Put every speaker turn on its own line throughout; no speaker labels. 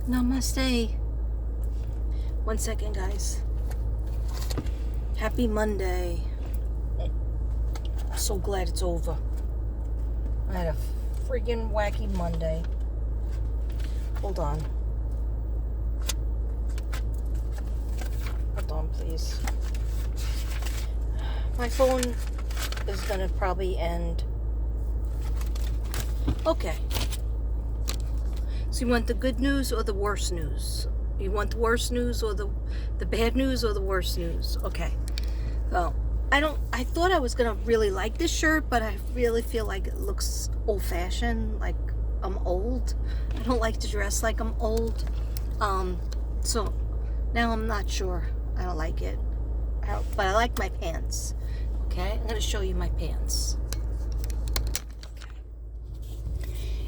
Namaste. 1 second, guys. Happy Monday. I'm so glad it's over. I had a friggin' wacky Monday. Hold on. Hold on, please. My phone is gonna probably end. Okay. So you want the good news or the worst news? You want the worst news or the bad news or the worst news? Okay. So I thought I was gonna really like this shirt, but I really feel like it looks old-fashioned, like I'm old. I don't like to dress like I'm old. So now I'm not sure. I don't like it. But I like my pants. Okay, I'm gonna show you my pants.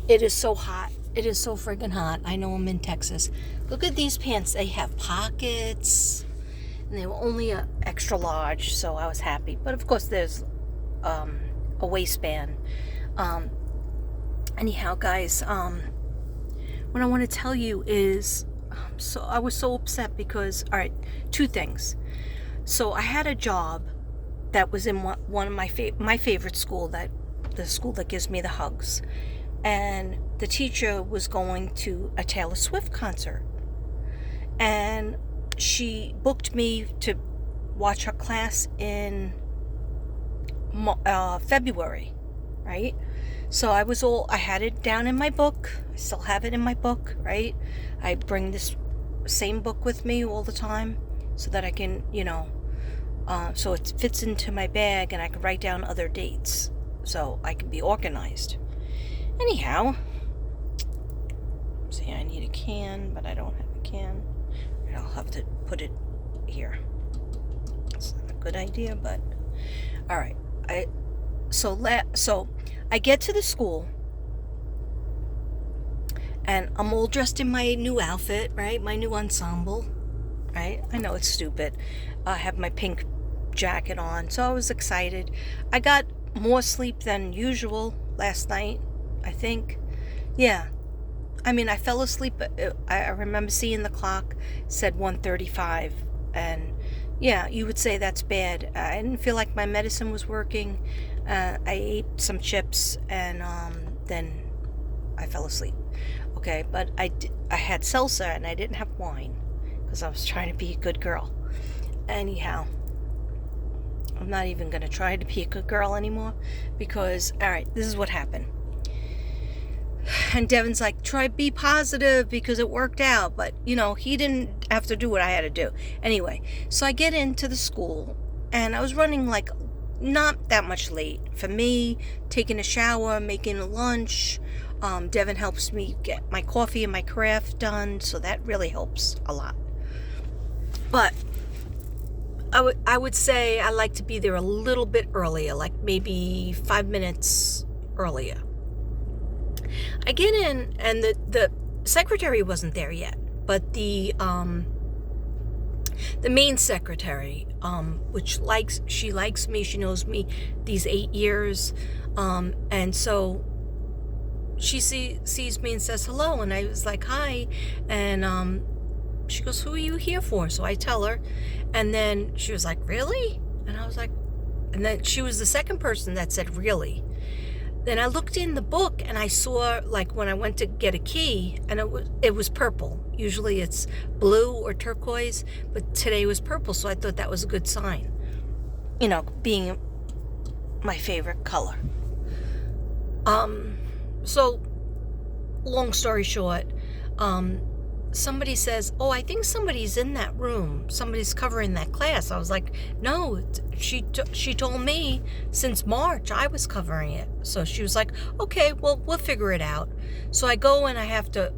It is so hot. It is so friggin' hot. I know I'm in Texas. Look at these pants. They have pockets. And they were only a extra large, so I was happy. But of course there's a waistband. Anyhow, guys, what I want to tell you is, so I was so upset because, all right, two things. So I had a job that was in one of my favorite school, the school that gives me the hugs. And the teacher was going to a Taylor Swift concert. And she booked me to watch her class in February, right? So I had it down in my book. I still have it in my book, right? I bring this same book with me all the time so that I can, so it fits into my bag and I can write down other dates so I can be organized. Anyhow, see, I need a can, but I don't have a can. I'll have to put it here. It's not a good idea, but all right. So I get to the school, and I'm all dressed in my new outfit, right? My new ensemble, right? I know it's stupid. I have my pink jacket on, so I was excited. I got more sleep than usual last night, I think. Yeah. I mean, I fell asleep. I remember seeing the clock said 1:35, and yeah, you would say that's bad. I didn't feel like my medicine was working. I ate some chips, and then I fell asleep. Okay, but I had seltzer, and I didn't have wine because I was trying to be a good girl. Anyhow, I'm not even going to try to be a good girl anymore because, all right, this is what happened. And Devin's like, try be positive because it worked out. But, he didn't have to do what I had to do. Anyway, so I get into the school and I was running like not that much late. For me, taking a shower, making a lunch. Devin helps me get my coffee and my craft done. So that really helps a lot. But I would say I like to be there a little bit earlier, like maybe 5 minutes earlier. I get in, and the secretary wasn't there yet, but the main secretary, she likes me, she knows me these 8 years, and so she sees me and says hello, and I was like, hi, and she goes, who are you here for? So I tell her, and then she was like, really? And I was like, and then she was the second person that said really. Then I looked in the book and I saw, like, when I went to get a key, and it was purple. Usually it's blue or turquoise, but today it was purple, so I thought that was a good sign. Being my favorite color. So long story short, somebody says, oh, I think somebody's in that room. Somebody's covering that class. I was like, no, she told me since March I was covering it. So she was like, okay, well, we'll figure it out. So I go and I have to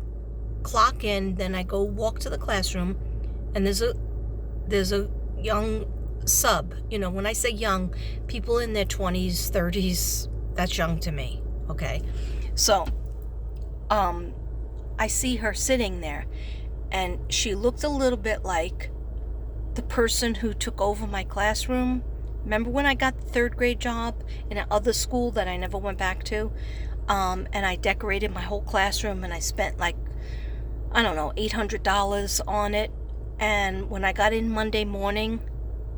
clock in. Then I go walk to the classroom, and there's a young sub. When I say young, people in their 20s, 30s, that's young to me. Okay. So, I see her sitting there, and she looked a little bit like the person who took over my classroom. Remember when I got the 3rd grade job in another school that I never went back to? And I decorated my whole classroom, and I spent like I don't know, $800 on it. And when I got in Monday morning,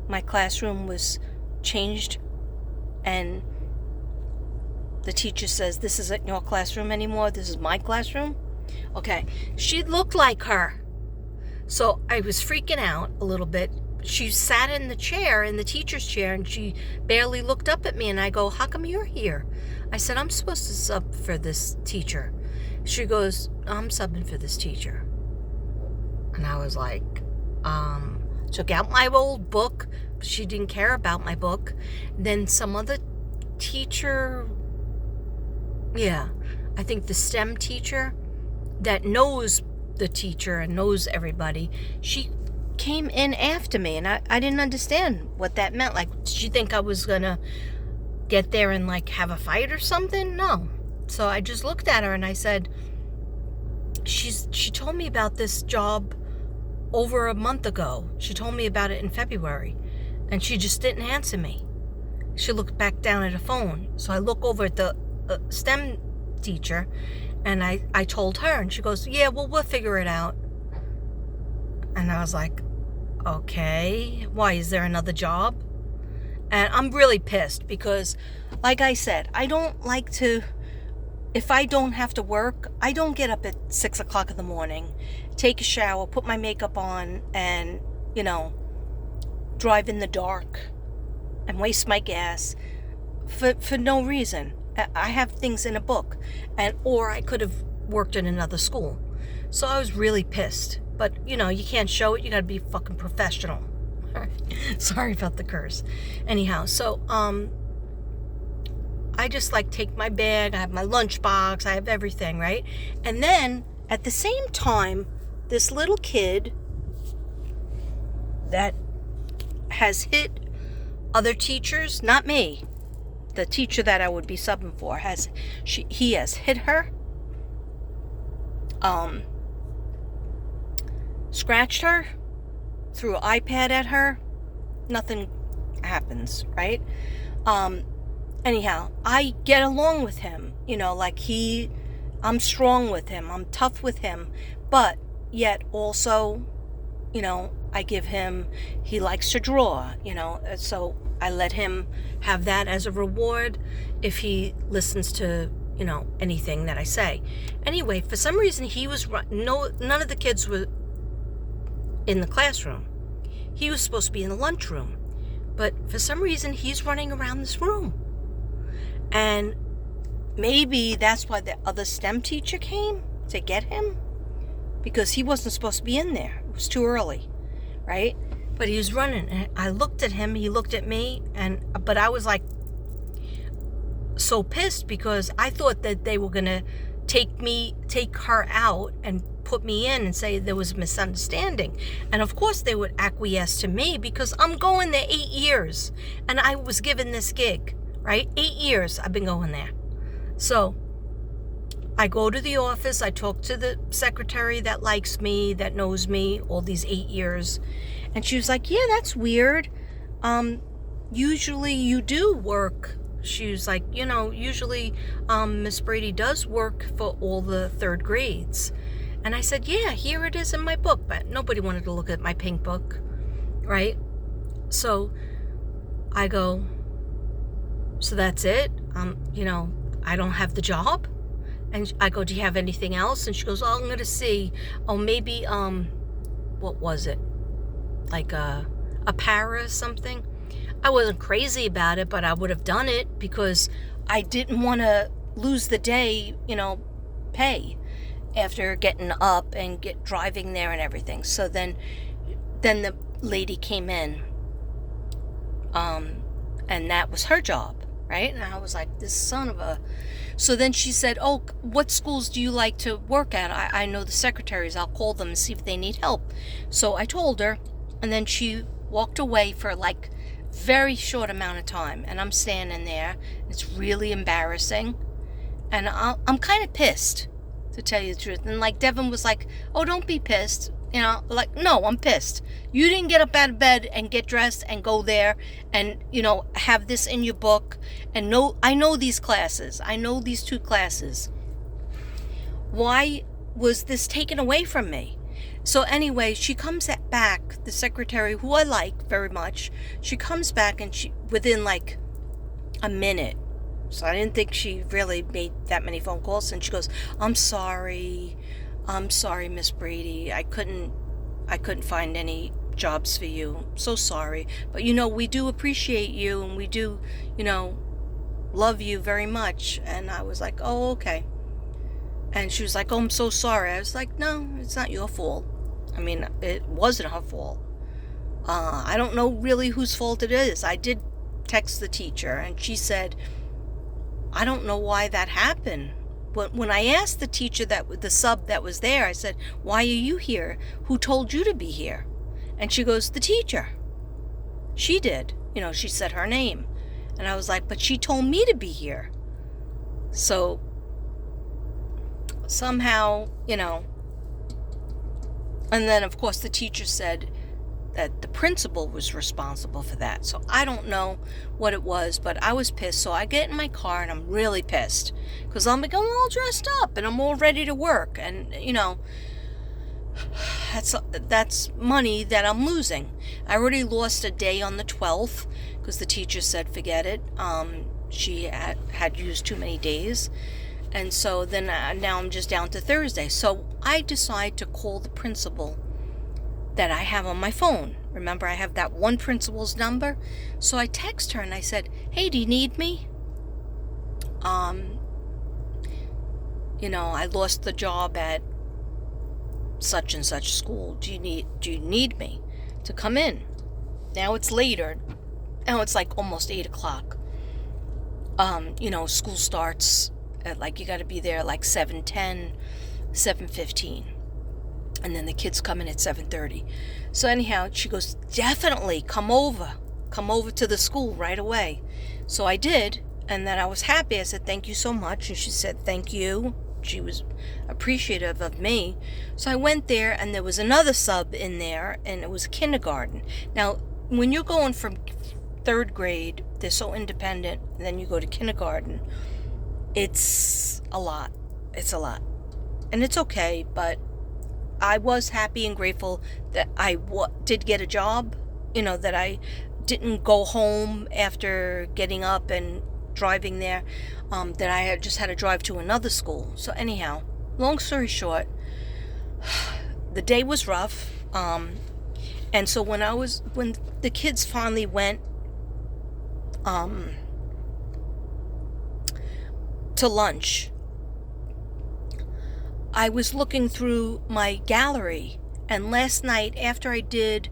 my classroom was changed, and the teacher says, "This isn't your classroom anymore. This is my classroom." Okay, she looked like her. So I was freaking out a little bit. She sat in the chair, in the teacher's chair, and she barely looked up at me. And I go, "How come you're here?" I said, "I'm supposed to sub for this teacher." She goes, "I'm subbing for this teacher." And I was like, took out my old book. She didn't care about my book. Then some other teacher, yeah, I think the STEM teacher that knows the teacher and knows everybody, she came in after me, and I didn't understand what that meant. Like, did she think I was gonna get there and like have a fight or something? No. So I just looked at her and I said, she told me about this job over a month ago. She told me about it in February, and she just didn't answer me. She looked back down at her phone. So I look over at the STEM teacher, and I told her, and she goes, "Yeah, well, we'll figure it out." And I was like, okay, why, is there another job? And I'm really pissed because, like I said, I don't like to, if I don't have to work, I don't get up at 6 o'clock in the morning, take a shower, put my makeup on, and, drive in the dark and waste my gas for no reason. I have things in a book, or I could have worked in another school. So I was really pissed. But, you can't show it. You got to be fucking professional. All right. Sorry about the curse. Anyhow, so I just take my bag. I have my lunchbox. I have everything, right? And then at the same time, this little kid that has hit other teachers, not me, the teacher that I would be subbing for, he has hit her, scratched her, threw an iPad at her. Nothing happens, right? Anyhow, I get along with him, I'm strong with him, I'm tough with him, but yet also, I give him, he likes to draw, so I let him have that as a reward if he listens to, anything that I say. Anyway, for some reason none of the kids were in the classroom. He was supposed to be in the lunchroom, but for some reason he's running around this room. And maybe that's why the other STEM teacher came to get him, because he wasn't supposed to be in there. It was too early, right? But he was running, and I looked at him, he looked at me, but I was so pissed because I thought that they were gonna take her out and put me in and say there was a misunderstanding. And of course they would acquiesce to me because I'm going there 8 years and I was given this gig, right? 8 years I've been going there. So I go to the office, I talk to the secretary that likes me, that knows me all these 8 years. And she was like, "Yeah, that's weird. Usually you do work." She was like, "Usually Miss Brady does work for all the third grades." And I said, "Yeah, here it is in my book." But nobody wanted to look at my pink book, right? So I go, "So that's it? I don't have the job?" And I go, "Do you have anything else?" And she goes, "Oh, I'm going to see. Oh, maybe, what was it? Like a para or something." I wasn't crazy about it, but I would have done it because I didn't want to lose the day, pay after getting up and driving there and everything. So then the lady came in, and that was her job, right? And I was like, this son of a... So then she said, "Oh, what schools do you like to work at? I know the secretaries. I'll call them and see if they need help." So I told her, and then she walked away for very short amount of time, and I'm standing there. It's really embarrassing, and I'm kind of pissed, to tell you the truth. And Devin was like, "Oh, don't be pissed." No, I'm pissed. You didn't get up out of bed and get dressed and go there and, have this in your book. And I know these classes. I know these 2 classes. Why was this taken away from me? So anyway, she comes back, the secretary, who I like very much, she comes back and within like a minute. So I didn't think she really made that many phone calls. And she goes, I'm sorry, Miss Brady. I couldn't find any jobs for you. So sorry. But we do appreciate you, and we do, love you very much. And I was like, oh, okay. And she was like, oh, I'm so sorry. I was like, no, it's not your fault. I mean, it wasn't her fault. I don't know really whose fault it is. I did text the teacher, and she said, I don't know why that happened. When I asked the teacher, the sub that was there, I said, why are you here? Who told you to be here? And she goes, the teacher. She did. She said her name. And I was like, but she told me to be here. So somehow, and then of course the teacher said that the principal was responsible for that. So I don't know what it was, but I was pissed. So I get in my car and I'm really pissed because I'm all dressed up and I'm all ready to work. And, that's money that I'm losing. I already lost a day on the 12th because the teacher said, forget it. She had used too many days. And so then now I'm just down to Thursday. So I decide to call the principal that I have on my phone. Remember, I have that one principal's number. So I text her and I said, hey, do you need me? I lost the job at such and such school. Do you need me to come in? Now it's later. Now it's like almost 8 o'clock. School starts at you got to be there like 7:10, 7:15. And then the kids come in at 7:30. So anyhow, she goes, definitely come over to the school right away. So I did. And then I was happy. I said, thank you so much. And she said, thank you. She was appreciative of me. So I went there, and there was another sub in there, and it was kindergarten. Now, when you're going from 3rd grade, they're so independent, and then you go to kindergarten, it's a lot. It's a lot. And it's okay, but I was happy and grateful that I did get a job, that I didn't go home after getting up and driving there, that I just had to drive to another school. So anyhow, long story short, the day was rough. And so when the kids finally went to lunch, I was looking through my gallery, and last night after I did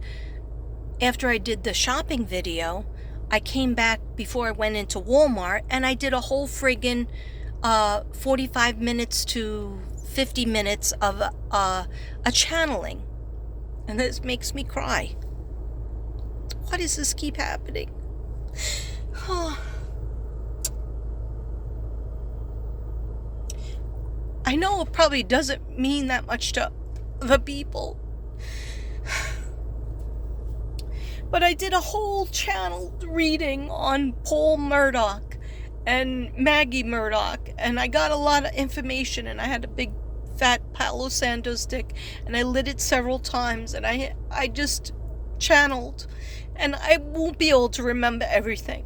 the shopping video, I came back before I went into Walmart, and I did a whole friggin' 45 minutes to 50 minutes of a channeling. And this makes me cry. Why does this keep happening? I know it probably doesn't mean that much to the people. But I did a whole channeled reading on Paul Murdoch and Maggie Murdoch, and I got a lot of information, and I had a big fat Palo Santo stick, and I lit it several times, and I just channeled, and I won't be able to remember everything.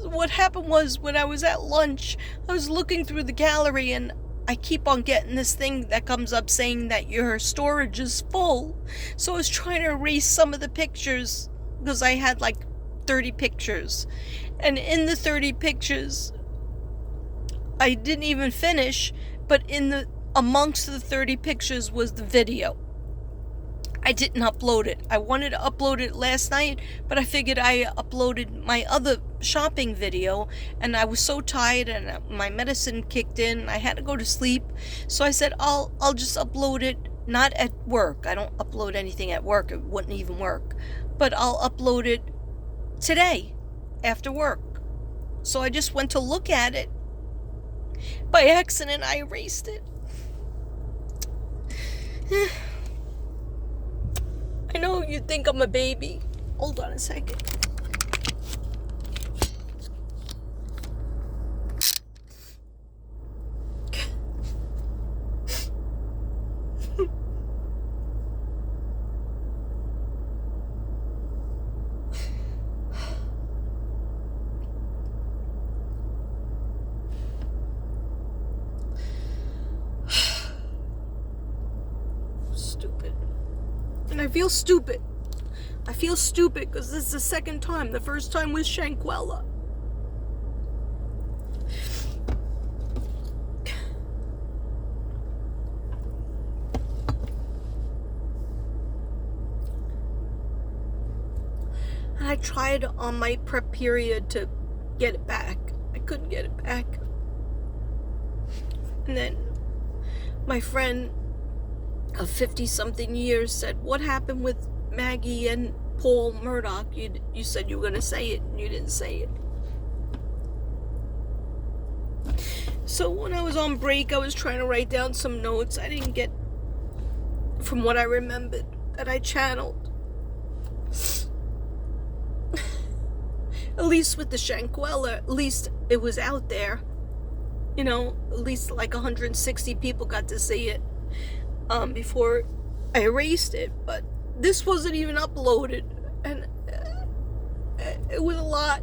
What happened was, when I was at lunch, I was looking through the gallery, and I keep on getting this thing that comes up saying that your storage is full. So I was trying to erase some of the pictures, because I had like 30 pictures. And in the 30 pictures, I didn't even finish, but amongst the 30 pictures was the video. I didn't upload it. I wanted to upload it last night, but I figured I uploaded my other shopping video, and I was so tired, and my medicine kicked in. I had to go to sleep. So I said, I'll just upload it, not at work. I don't upload anything at work. It wouldn't even work. But I'll upload it today after work. So I just went to look at it. By accident, I erased it. I know you think I'm a baby. Hold on a second. stupid. And I feel stupid. I feel stupid because this is the second time. The first time was Shankwell. And I tried on my prep period to get it back. I couldn't get it back. And then my friend of 50-something years said, what happened with Maggie and Paul Murdoch? You said you were going to say it, and you didn't say it. So when I was on break, I was trying to write down some notes. I didn't get, from what I remembered, that I channeled. At least with the Shankwell, at least it was out there. You know, at least like 160 people got to see it before I erased it. But this wasn't even uploaded, and it was a lot.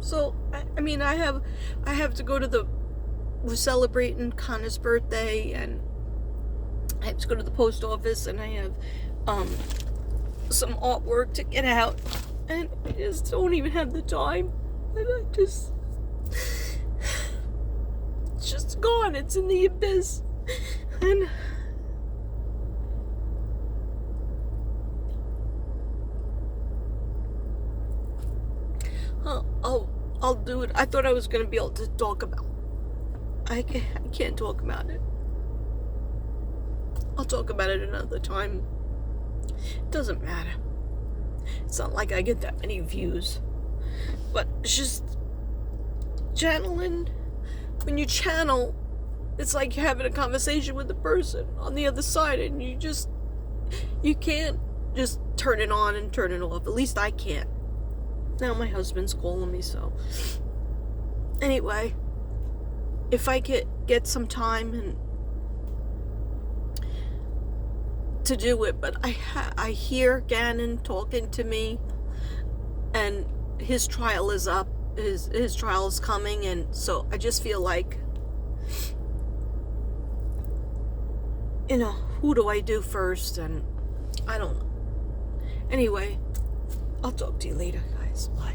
So I mean, I have to go to we're celebrating Connor's birthday, and I have to go to the post office, and I have some artwork to get out, and I just don't even have the time. And it's just gone. It's in the abyss. And I'll do it. I thought I was going to be able to talk about it. I can't talk about it. I'll talk about it another time. It doesn't matter. It's not like I get that many views. But it's just channeling. When you channel, it's like you're having a conversation with the person on the other side, and you can't just turn it on and turn it off. At least I can't. Now my husband's calling me, so anyway, if I could get some time and to do it, but I hear Gannon talking to me, and his trial is up. His trial is coming, and so I just feel like, you know, who do I do first? And I don't know. Anyway, I'll talk to you later, guys. Bye.